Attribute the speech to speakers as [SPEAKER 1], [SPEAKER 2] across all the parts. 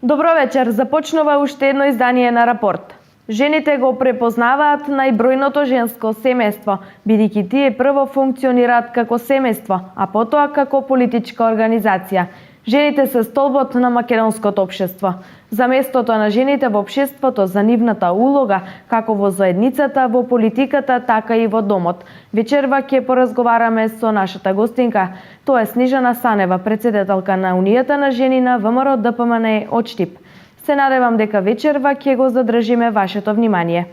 [SPEAKER 1] Добро вечер, започнува уште едно издание на Рапорт. Жените го препознаваат најбројното женско семејство, бидејќи тие прво функционираат како семејство, а потоа како политичка организација. Жените се столбот на македонското општество. За местото на жените во општеството, за нивната улога, како во заедницата, во политиката, така и во домот. Вечерва ќе поразговараме со нашата гостинка. Тоа е Снежана Санева, претседателка на Унијата на жени на ВМРО ДПМНЕ од Штип. Се надевам дека вечерва ќе го задржиме вашето внимание.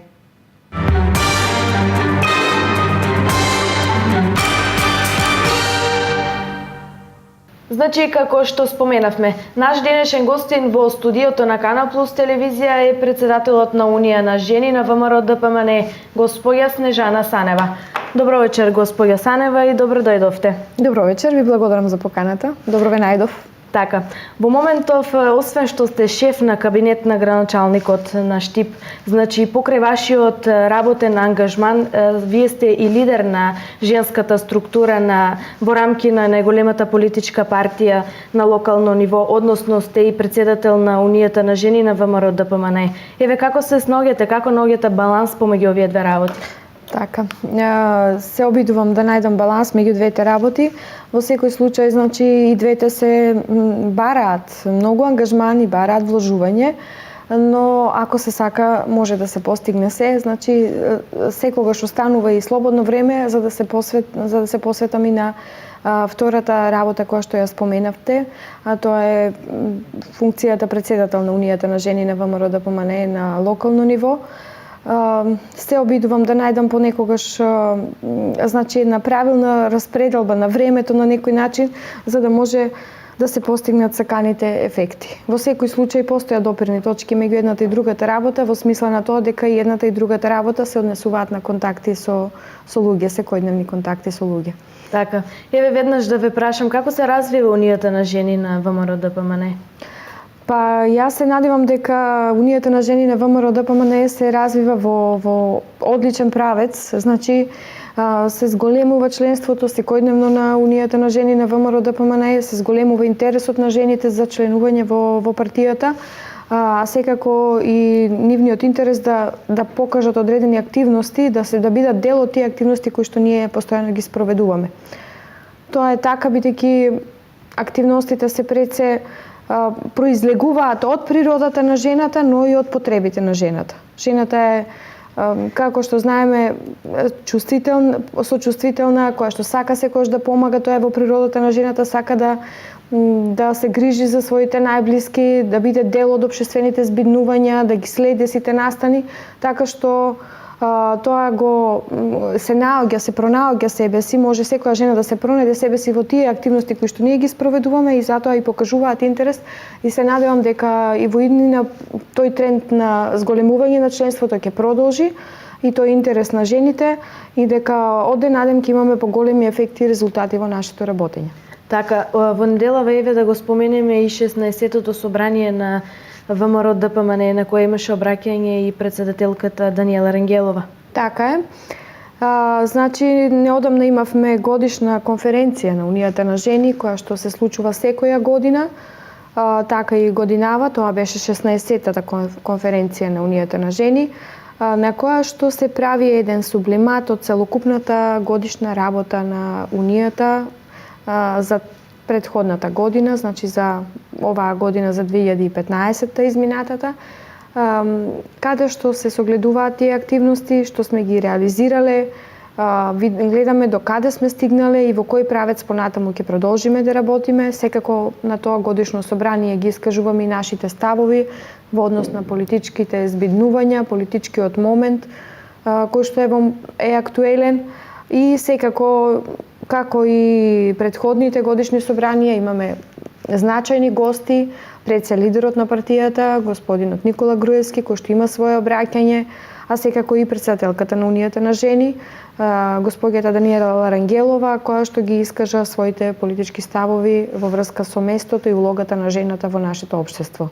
[SPEAKER 1] Значи, како што споменавме, наш денешен гостин во студиото на Канал Плюс телевизија е претседателот на Унија на жени на ВМРО ДПМНЕ, госпоѓа Снежана Санева. Добро вечер, госпоѓа Санева, и добро дојдовте.
[SPEAKER 2] Добро вечер, ви благодарам за поканата. Добро ве најдов.
[SPEAKER 1] Така, во моментов, освен што сте шеф на кабинет на градоначалникот на Штип, значи покрај вашиот работен ангажман, вие сте и лидер на женската структура во рамки на најголемата политичка партија на локално ниво, односно сте и претседател на Унијата на жени на ВМРО ДПМНЕ. Еве, како се сноѓате, како наоѓате баланс помеѓу овие две работи?
[SPEAKER 2] Така, се обидувам да најдам баланс меѓу двете работи. Во секој случај, значи, и двете се бараат многу ангажман и бараат вложување, но ако се сака, може да се постигне се. Значи, секогаш останува и слободно време за да се посветам и на втората работа која што ја споменавте, а тоа е функцијата претседател на Унијата на жени на ВМРО ДПМНЕ на локално ниво. Се обидувам да најдам понекогаш значи една правилна распределба на времето на некој начин, за да може да се постигнат саканите ефекти. Во секој случај постојат допирни точки меѓу едната и другата работа, во смисла на тоа дека и едната и другата работа се однесуваат на контакти со луѓе, секојдневни контакти со луѓе.
[SPEAKER 1] Така, еве веднаш да ве прашам, како се развива Унијата на жени на ВМРО ДПМНЕ?
[SPEAKER 2] Па јас се надевам дека Унијата на жени на ВМРО ДПМНЕ се развива во одличен правец, значи се зголемува членството секојдневно на Унијата на жени на ВМРО ДПМНЕ, се зголемува интересот на жените за членување во партијата, а секако и нивниот интерес да покажат одредени активности, да бидат дел од тие активности кои што ние постојано ги спроведуваме. Тоа е така бидејќи активностите се пред се произлегуваат од природата на жената, но и од потребите на жената. Жената е, како што знаеме, сочувствителна, која што сака секојаш да помага, тоа е во природата на жената, сака да се грижи за своите најблиски, да биде дел од општествените збиднувања, да ги следи сите настани, така што тоа се пронаоѓа себе си, може секоја жена да се пронајде себе си во тие активности кои што ние ги спроведуваме и затоа и покажуваат интерес, и се надевам дека и во иднина тој тренд на зголемување на членството ќе продолжи и тој интерес на жените и дека од ден на ден ќе имаме поголеми ефекти и резултати во нашето работење.
[SPEAKER 1] Така, во неделава еве да го споменеме и 16-тото собрание на ВМРО ДПМНЕ, на која имаше обраќање и претседателката Даниела Рангелова.
[SPEAKER 2] Така е. Значи, неодамна имавме годишна конференција на Унијата на жени, која што се случува секоја година, така и годинава, тоа беше 16-тата конференција на Унијата на жени, на која што се прави еден сублимат од целокупната годишна работа на Унијата за предходната година, значи за оваа година, за 2015-та изминатата, каде што се согледуваат тие активности, што сме ги реализирале, гледаме до каде сме стигнале и во кој правец понатаму ќе продолжиме да работиме. Секако на тоа годишно собрание ги искажуваме и нашите ставови во однос на политичките збиднувања, политичкиот момент кој што е актуелен, и секако како и претходните годишни собранија имаме значајни гости, пред се лидерот на партијата, господинот Никола Груевски, кој што има свое обраќање, а секако и претседателката на Унијата на жени, госпоѓата Даниела Рангелова, која што ги искажа своите политички ставови во врска со местото и улогата на жената во нашето општество.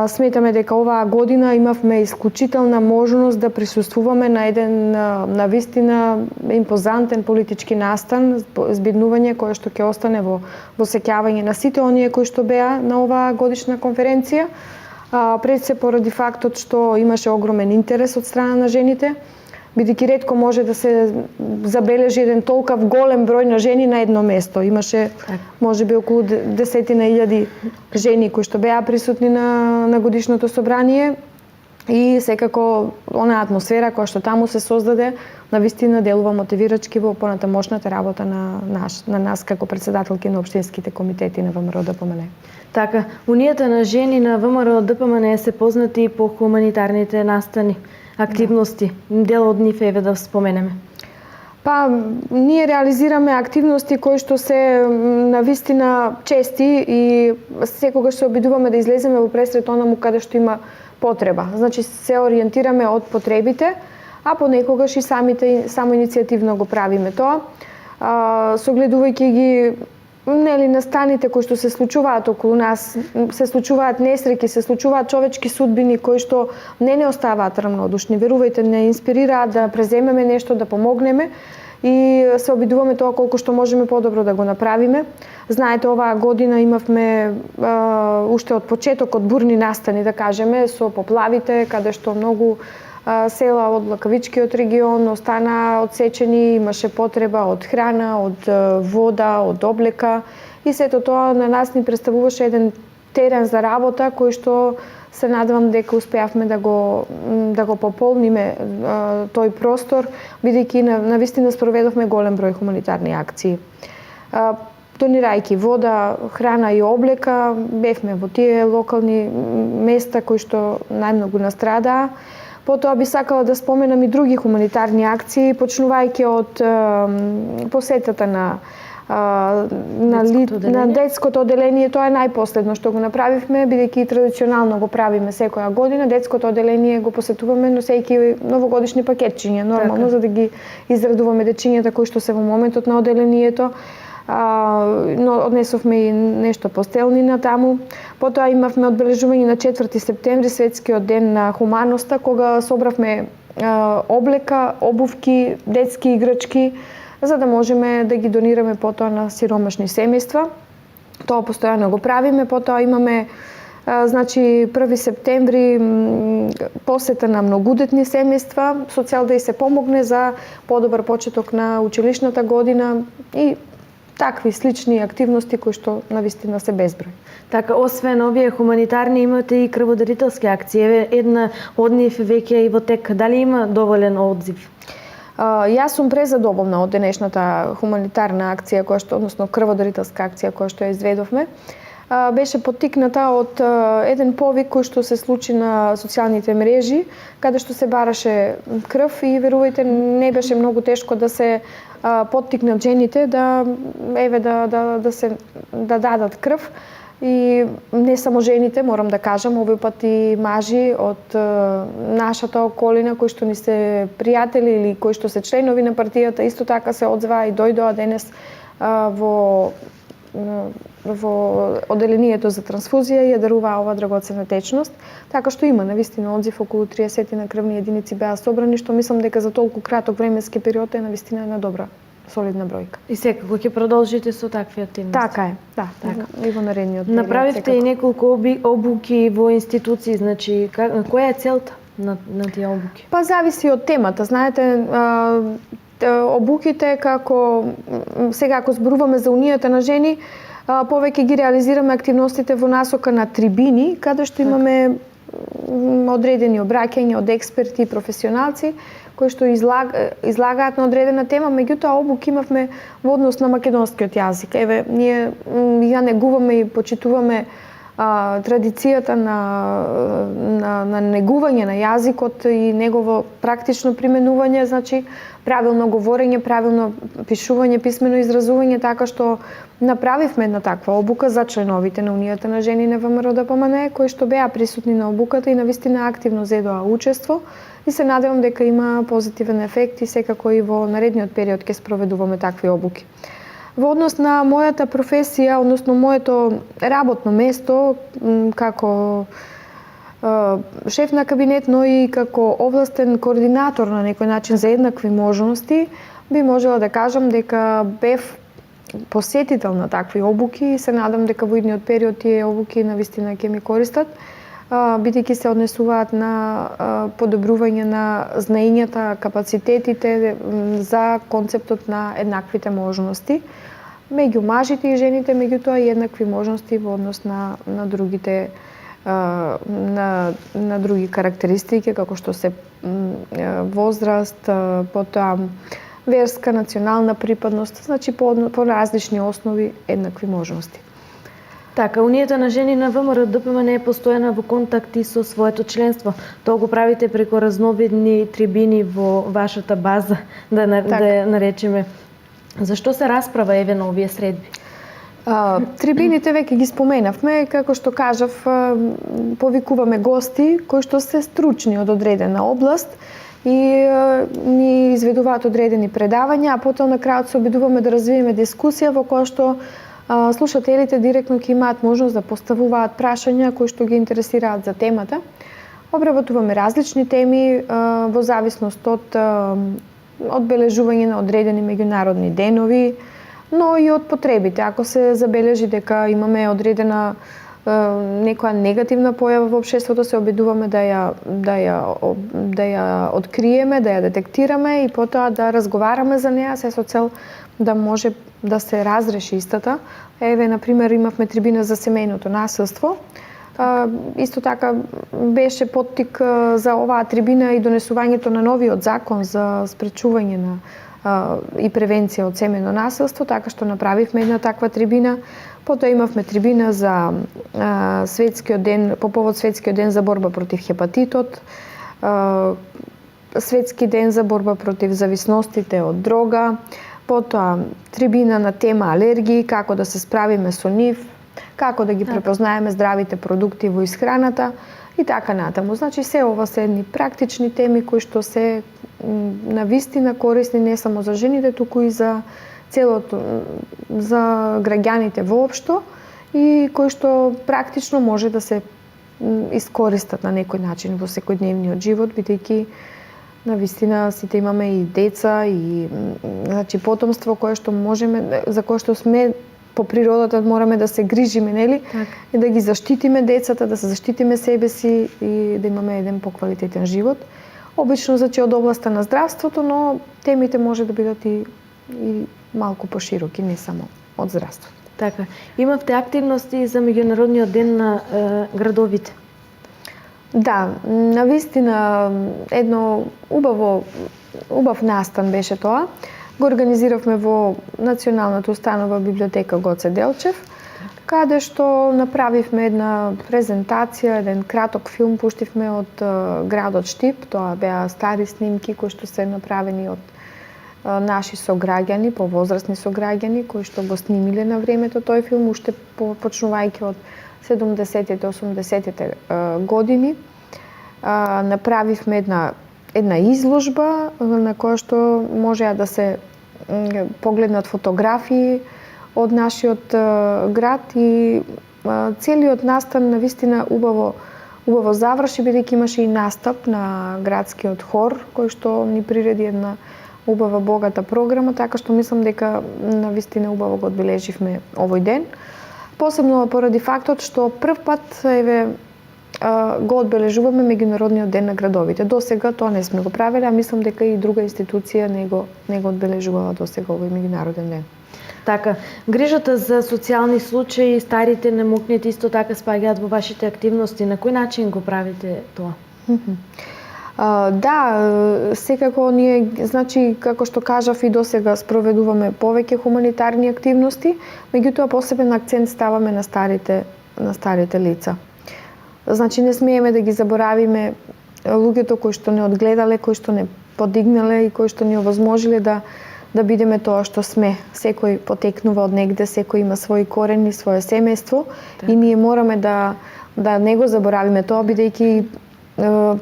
[SPEAKER 2] Сметаме дека оваа година имавме исклучителна можност да присуствуваме на еден навистина импозантен политички настан, збиднување кое што ќе остане во сеќавање на сите оние кои што беа на оваа годишна конференција. Пред се поради фактот што имаше огромен интерес од страна на жените, бидејќи ретко може да се забележи еден толков голем број на жени на едно место. Имаше можеби околу 10.000 жени кои што беа присутни на годишното собрание и секако онаа атмосфера која што таму се создаде навистина делува мотивирачки во понатамошната работа на нас како претседателки на општинските комитети на ВМРО ДПМН.
[SPEAKER 1] Така, унијата на жени на ВМРО ДПМН се познати по хуманитарните настани, активности. Дел од нив еве да споменеме.
[SPEAKER 2] Па, ние реализираме активности кои што се навистина чести и секогаш се обидуваме да излеземе во пресрет онаму каде што има потреба. Значи се ориентираме од потребите, а понекогаш и само иницијативно го правиме тоа. Согледувајќи ги настаните кои што се случуваат околу нас, се случуваат несреќи, се случуваат човечки судбини кои што не оставаат рамнодушни. Верувајте, не инспирираат да преземеме нешто, да помогнеме и се обидуваме тоа колку што можеме подобро да го направиме. Знаете, оваа година имавме уште од почетокот бурни настани, да кажеме, со поплавите, каде што многу села од Лакавичкиот регион остана одсечени, имаше потреба од храна, од вода, од облека и сето тоа на нас ни представуваше еден терен за работа кој што се надевам дека успеавме да го пополниме тој простор, бидејќи навистина спроведовме голем број хуманитарни акции. Донирајќи вода, храна и облека, бевме во тие локални места кои што најмногу настрадаа. Потоа би сакала да споменам и други хуманитарни акции, почнувајќи од посетата на детското оделение. Тоа е најпоследно што го направивме, бидејќи традиционално го правиме секоја година. Детското оделение го посетуваме носејќи новогодишни пакетчиња, нормално, за да ги израдуваме дечињата кои што се во моментот на оделението. Но однесовме и нешто постелнина таму. Потоа имавме одбележување на 4 септември, светскиот ден на хуманоста, кога собравме облека, обувки, детски играчки, за да можеме да ги донираме потоа на сиромашни семејства. Тоа постојано го правиме. Потоа имаме значи 1 септември посета на многудетни семејства со цел да и се помогне за подобар почеток на училишната година и такви слични активности кои што навистина се безброј.
[SPEAKER 1] Така, освен овие хуманитарни, имате и крводарителски акции. Една од нив веќе и во тек. Дали има доволен одзив?
[SPEAKER 2] Јас сум презадоволна од денешната хуманитарна акција, односно крводарителска акција која што ја изведовме. Беше поттикната од еден повик кој што се случи на социјалните мрежи, каде што се бараше крв и верувајте, не беше многу тешко да се поттикнат жените да дадат крв. И не само жените, морам да кажам, овој пат и мажи од нашата околина кои што ни се пријатели или кои што се членови на партијата, исто така се одзваа и дојдоа денес во оделението за трансфузија и ја даруваа ова драгоценна течност. Така што има навистина одзив, околу 30 на крвни единици беа собрани, што мислам дека за толку краток временски период е навистина една добра, солидна бројка.
[SPEAKER 1] И секако ќе продолжите со такви активности.
[SPEAKER 2] Така е, да, така. И во наредниот период.
[SPEAKER 1] Направивте и неколку обуки во институции, значи која е целта на тие обуки?
[SPEAKER 2] Па зависи од темата. Знаете, обуките како сега ако зборуваме за унијата на жени, повеќе ги реализираме активностите во насока на трибини, каде што имаме одредени обраќања од експерти и професионалци кои што излагаат на одредена тема, меѓутоа обуки имавме во однос на македонскиот јазик. Еве, ние ја негуваме и почитуваме традицијата на негување на јазикот и негово практично применување, значи правилно говорење, правилно пишување, писмено изразување, така што направивме една таква обука за членовите на Унијата на жени на ВМРО ДПМН, кои што беа присутни на обуката и навистина активно зедоа учество и се надевам дека има позитивен ефект и секако и во наредниот период ќе спроведуваме такви обуки. Во однос на мојата професија, односно моето работно место како шеф на кабинет, но и како овластен координатор на некој начин за еднакви можности, би можела да кажам дека бев посетител на такви обуки и се надам дека во идниот период тие обуки навистина ќе ми користат, бидејќи се однесуваат на подобрување на знаењата, капацитетите за концептот на еднаквите можности меѓу мажите и жените, меѓутоа и еднакви можности во однос на другите на други карактеристики како што се возраст, потоа верска, национална припадност, значи по различни основи еднакви можности.
[SPEAKER 1] Така, Унијата на жени на ВМРО ДПМН е постојана во контакти со своето членство. Тоа го правите преку разновидни трибини во вашата база, да наречеме. Зашто се расправа еве на овие средби?
[SPEAKER 2] Трибините веќе ги споменавме, како што кажав, повикуваме гости кои што се стручни од одредена област и ни изведуваат одредени предавања, а потоа на крајот се обидуваме да развиеме дискусија во која што слушателите директно ќе имаат можност да поставуваат прашања кои што ги интересираат за темата. Обработуваме различни теми во зависност од одбележување на одредени меѓународни денови, но и од потребите. Ако се забележи дека имаме одредена некоја негативна појава во општеството, се обидуваме да ја откриеме, да ја детектираме и потоа да разговараме за неа, се со цел да може да се разреши истата. Еве, например, имавме трибина за семејното насилство. Исто така беше поттик за оваа трибина и донесувањето на новиот закон за спречување на и превенција од семејно насилство, така што направивме една таква трибина. Потоа имавме трибина за светскиот ден, по повод светскиот ден за борба против хепатитот, светски ден за борба против зависностите од дрога, потоа трибина на тема алергии, како да се справиме со нив, како да ги препознаеме здравите продукти во исхраната и така натаму. Значи се ова се едни практични теми кои што се навистина корисни не само за жените, туку и за целото, за граѓаните воопшто и кои што практично може да се искористат на некој начин во секојдневниот живот, бидејќи навистина сите имаме и деца и значи потомство кое што можеме, за кое што сме по природата мораме да се грижиме, нели? И да ги заштитиме децата, да се заштитиме себе си и да имаме еден поквалитетен живот. Обично значи од областа на здравството, но темите може да бидат и малку пошироки, не само од здравството.
[SPEAKER 1] Така. Имавте активности за меѓународниот ден на градовите?
[SPEAKER 2] Да, навистина едно убав настан беше тоа. Го организиравме во Националната установа библиотека Гоце Делчев, каде што направивме една презентација, еден краток филм пуштивме од градот Штип. Тоа беа стари снимки кои што се направени од наши сограѓани, повозрастни сограѓани кои што го снимиле на времето тој филм уште почнувајќи од 70-тите, 80-тите години. Направивме една изложба на која што можеа да се погледнат фотографии од нашиот град и целиот настан навистина убаво заврши, бидејќи имаше и настап на градскиот хор кој што ни приреди една убава богата програма, така што мислам дека навистина убаво го одбележивме овој ден. Посебно поради фактот што прв пат го одбележуваме меѓународниот ден на градовите. Досега тоа не сме го правеле, а мислам дека и друга институција не го одбележувала досега овој меѓународен ден.
[SPEAKER 1] Така, грижата за социјални случаи, старите, немокнети исто така спаѓаат во вашите активности. На кој начин го правите тоа?
[SPEAKER 2] Да, секако ние, значи, како што кажав и досега спроведуваме повеќе хуманитарни активности, меѓутоа посебен акцент ставаме на старите лица. Значи не смееме да ги заборавиме луѓето кои што не одгледале, кои што не подигнале и кои што ни овозможиле да бидеме тоа што сме. Секој потекнува од негде, секој има своји корени, свое семејство и ние мораме да не го заборавиме тоа, бидејќи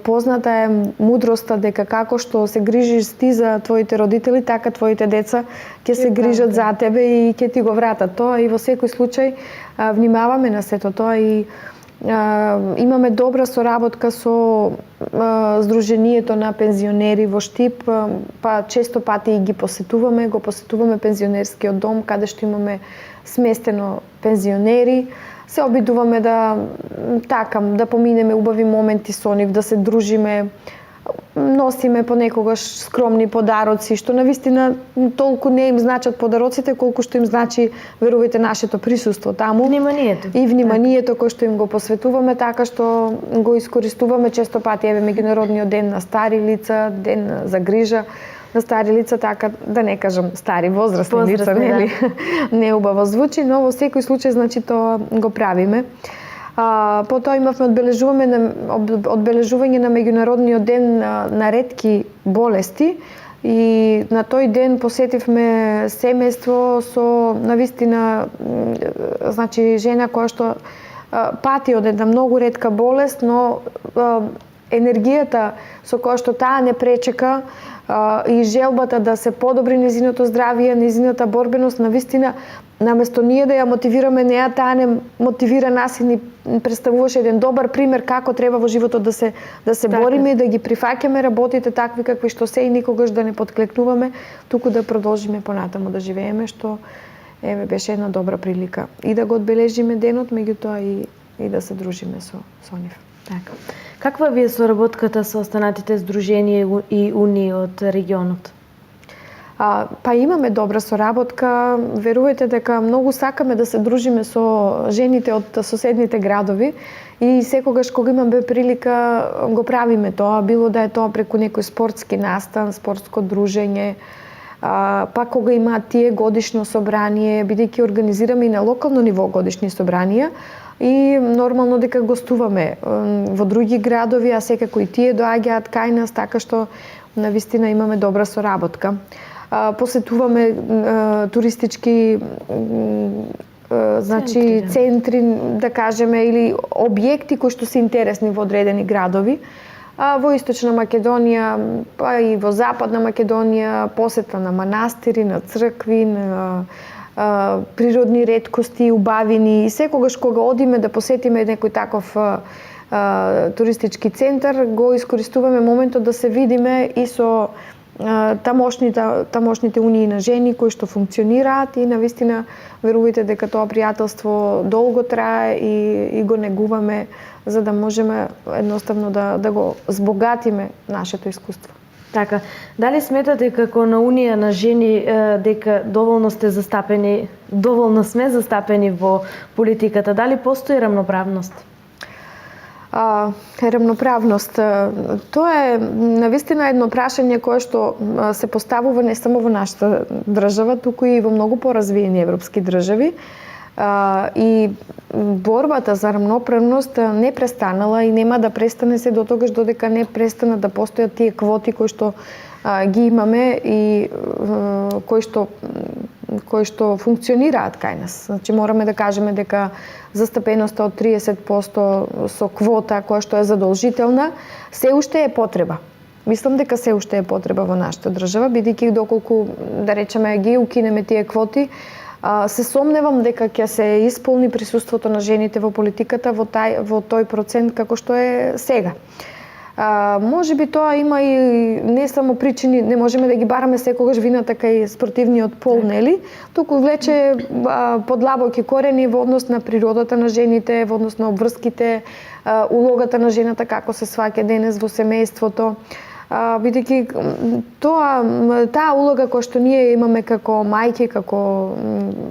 [SPEAKER 2] позната е мудроста дека како што се грижиш ти за твоите родители, така твоите деца ќе се грижат за тебе и ќе ти го вратат тоа и во секој случај внимаваме на сето тоа и Имаме добра соработка со Сдруженијето на пензионери во Штип, па често пати ги посетуваме пензионерскиот дом каде што имаме сместено пензионери. Се обидуваме да поминеме убави моменти со нив, да се дружиме, носиме понекогаш скромни подароци, што навистина толку не им значат подароците, колку што им значи, верувајте, нашето присуство таму.
[SPEAKER 1] Вниманието.
[SPEAKER 2] И вниманието кој што им го посветуваме, така што го искористуваме често пати, меѓународниот ден на стари лица, ден за грижа на стари лица, така да не кажам стари, возрастни лица, нели? Не убаво звучи, но во секој случај, значи, тоа го правиме. Потоа имавме одбележување на меѓународниот ден на ретки болести и на тој ден посетивме семејство со навистина, значи, жена која што пати од една многу ретка болест, но енергијата со која што таа не пречека и желбата да се подобри незиното здравје, незината борбеност, навистина, наместо ние да ја мотивираме неа, таа не мотивира нас и ни представуваше еден добар пример како треба во животот да се бориме и да ги прифаќаме работите такви какви што се и никогаш да не подклекнуваме, туку да продолжиме понатаму да живееме, што беше една добра прилика и да го одбележиме денот, меѓутоа и да се дружиме со нив.
[SPEAKER 1] Така. Каква ви е соработката со останатите здруженија и унии од регионот?
[SPEAKER 2] Па имаме добра соработка. Верувајте дека многу сакаме да се дружиме со жените од соседните градови и секогаш кога имаме прилика го правиме тоа, било да е тоа преку некој спортски настан, спортско дружење, па кога имаат тие годишно собрание, бидејќи организираме и на локално ниво годишни собранија, и нормално дека гостуваме во други градови, а секако и тие доаѓаат кај нас, така што навистина имаме добра соработка. Посетуваме туристички значи центри, да кажеме, или објекти кои што се интересни во одредени градови. Во Источна Македонија, па и во Западна Македонија, посета на манастири, на цркви, на природни реткости, убавини, и секогаш кога одиме да посетиме некој таков туристички центар, го искористуваме моментот да се видиме и со тамошните унии на жени кои што функционираат и навистина верувајте дека тоа пријателство долго трае и го негуваме за да можеме едноставно да го збогатиме нашето искуство.
[SPEAKER 1] Така, дали сметате како на Унија на жени дека доволно сме застапени во политиката? Дали постои рамноправност?
[SPEAKER 2] Рамноправност. Тоа е навистина едно прашање кое што се поставува не само во нашата држава, туку и во многу поразвиени европски држави. И борбата за рамноправност не престанала и нема да престане се дотогаш додека не престанат да постојат тие квоти кои што ги имаме и кои што функционираат кај нас. Значи мораме да кажеме дека застапеноста од 30% со квота која што е задолжителна се уште е потреба. Мислам дека се уште е потреба во нашата држава, бидејќи доколку, да речеме, ги укинеме тие квоти, се сомневам дека ќе се исполни присуството на жените во политиката во тој процент како што е сега. Може би тоа има и не само причини, не можеме да ги бараме секогаш вината кај спортивниот пол, нели? Туку влече подлабоки корени во однос на природата на жените, во однос на обврските, улогата на жената како се сваќа денес во семејството. Бидејќи таа улога која што ние имаме како мајки, како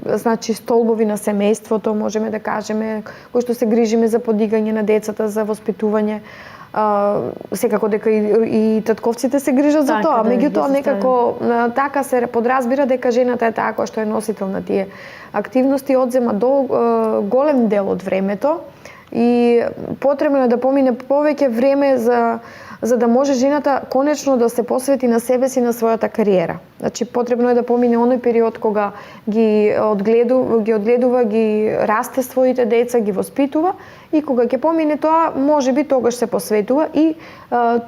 [SPEAKER 2] значи столбови на семејството, можеме да кажеме, кои што се грижиме за подигање на децата, за воспитување, секако дека и татковците се грижат за тоа, меѓутоа некако така се подразбира дека жената е таа која што е носител на тие активности, одзема голем дел од времето и потребно е да помине повеќе време за да може жената конечно да се посвети на себе си, на својата кариера. Значи потребно е да помине оној период кога ги одгледува, ги расте своите деца, ги воспитува и кога ќе помине тоа, можеби тогаш се посветува и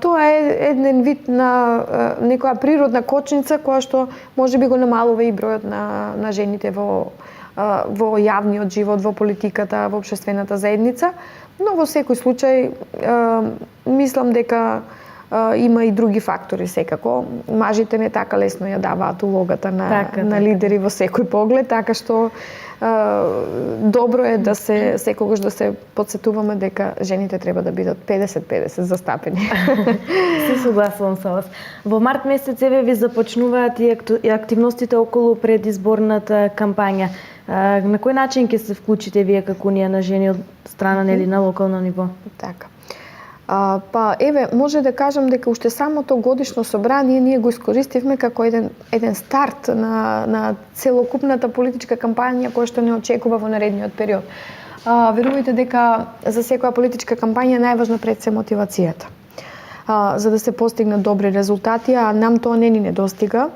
[SPEAKER 2] тоа е еден вид на некоја природна кочница која што можеби го намалува и бројот на жените во во јавниот живот, во политиката, во општествената заедница, но во секој случај мислам дека има и други фактори секако. Мажите не така лесно ја даваат улогата на лидери во секој поглед, така што добро е да секогаш да се потсетуваме дека жените треба да бидат 50-50 застапени.
[SPEAKER 1] Се согласувам со вас. Во март месец ви започнуваат и активностите околу предизборната кампања. На кој начин ќе се вклучите вие како Унија на жени од страна или на локално ниво?
[SPEAKER 2] Така. Може да кажам дека уште самото годишно собрание ние го искористивме како еден старт на целокупната политичка кампања која што не очекува во наредниот период. Верувајте дека за секоја политичка кампања е најважно пред се мотивацијата. За да се постигнат добри резултати, а нам тоа не ни недостига.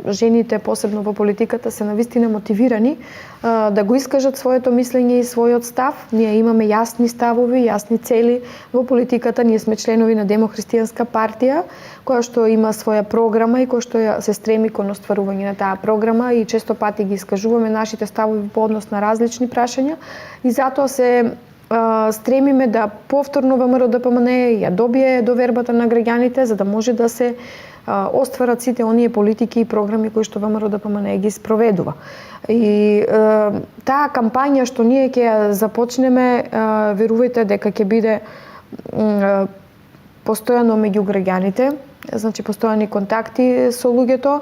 [SPEAKER 2] Жените, посебно во политиката, се навистина мотивирани да го искажат своето мислење и својот став. Ние имаме јасни ставови, јасни цели во политиката. Ние сме членови на Демохристијанска партија, која што има своја програма и која што се стреми кон остварување на таа програма и често пати ги искажуваме нашите ставови по однос на различни прашања и затоа се стремиме да повторно ВМРО-ДПМН ја добие довербата на граѓаните за да може да се остварат сите оние политики и програми кои што ВМРО-ДПМН ги спроведува. И таа кампања што ние ќе ја започнеме, верувајте дека ќе биде постојано меѓу граѓаните, значи постојани контакти со луѓето,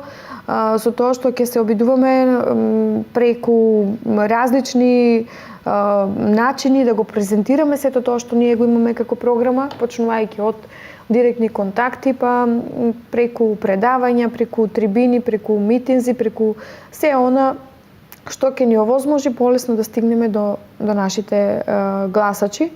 [SPEAKER 2] со тоа што ќе се обидуваме преку различни начини да го презентираме сето тоа што ние го имаме како програма, почнувајќи од директни контакти, па преку предавања, преку трибини, преку митинзи, преку се она што ќе ни овозможи полесно да стигнеме до нашите гласачи.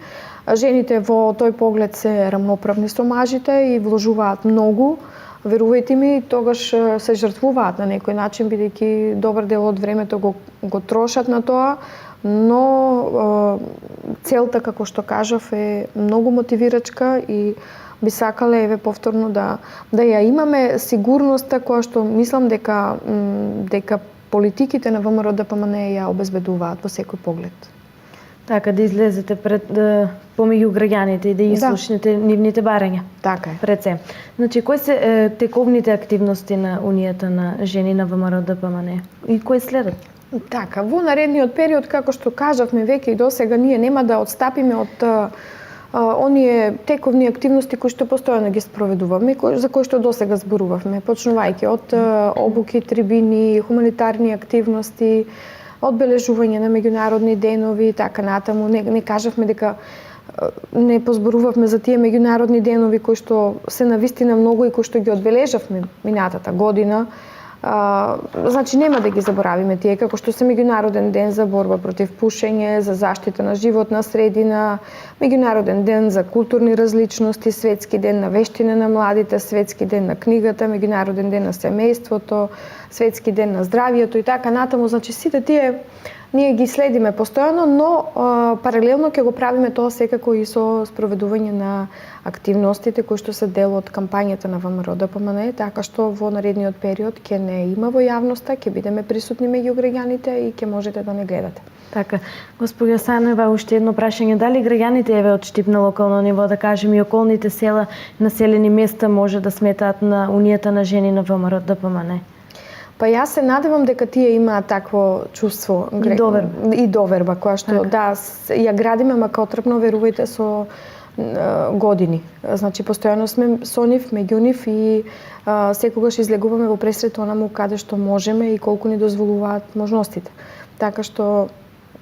[SPEAKER 2] Жените во тој поглед се рамноправни со мажите и вложуваат многу. Верувајте ми, тогаш се жртвуваат на некој начин, бидејќи добар дел од времето го трошат на тоа, но целта, како што кажав, е многу мотивирачка и би сакале повторно да ја имаме сигурноста која што мислам дека политиките на ВМРО-ДПМН ја обезбедуваат во секој поглед.
[SPEAKER 1] Така, да излезете помеѓу граѓаните и да изслушнете нивните барања.
[SPEAKER 2] Така е.
[SPEAKER 1] Пред се. Значи, кои се тековните активности на Унијата на жени на ВМРО-ДПМН и кои следат?
[SPEAKER 2] Така, во наредниот период, како што кажавме веќе и досега, ние нема да отстапиме од оние тековни активности кои што постојано ги спроведуваме, за кои што досега зборувавме, почнувајќи од обуки, трибини, хуманитарни активности, одбележување на меѓународни денови, така натаму. Не кажавме дека не позборувавме за тие меѓународни денови кои што се навистина многу и кои што ги одбележавме минатата година. Значи нема да ги заборавиме тие, како што се меѓународен ден за борба против пушење, за заштита на животна средина, меѓународен ден за културни различности, светски ден на вештина на младите, светски ден на книгата, меѓународен ден на семејството, светски ден на здравието и така натаму. Значи сите тие ние ги следиме постојано, но паралелно ќе го правиме тоа секако и со спроведување на активностите кои што се дел од кампањата на ВМРО-ДПМН, така што во наредниот период ќе не има во јавноста, ќе бидеме присутни меѓу граѓаните и ќе можете да не гледате.
[SPEAKER 1] Така, господја Санева, уште едно прашање, дали граѓаните од Штип на локално ниво, да кажем и околните села, населени места може да сметаат на Унијата на жени на ВМРО-ДПМН?
[SPEAKER 2] Па јас се надевам дека тие имаат такво чувство и доверба која што ја градиме макотрпно, верувајте, со години. Значи постојано сме со нив, меѓу нив и секогаш излегуваме во пресрет онаму каде што можеме и колку ни дозволуваат можностите. Така што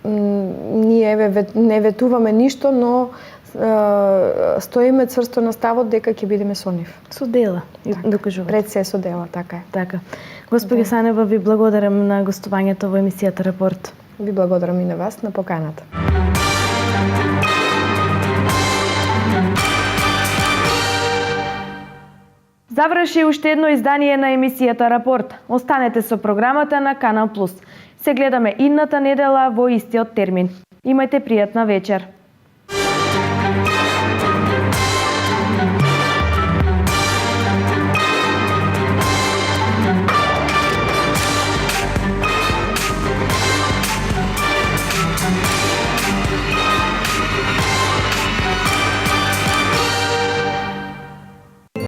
[SPEAKER 2] ние не ветуваме ништо, но стоиме цврсто на ставот дека ќе бидеме со нив.
[SPEAKER 1] Со дела, докажувате.
[SPEAKER 2] Пред се со дела, така е.
[SPEAKER 1] Така. Господи Санева, ви благодарам на гостувањето во емисијата Рапорт.
[SPEAKER 2] Ви благодарам и на вас на поканата.
[SPEAKER 1] Заврши уште едно издание на емисијата Рапорт. Останете со програмата на Канал Плюс. Се гледаме идната недела во истиот термин. Имајте пријатна вечер.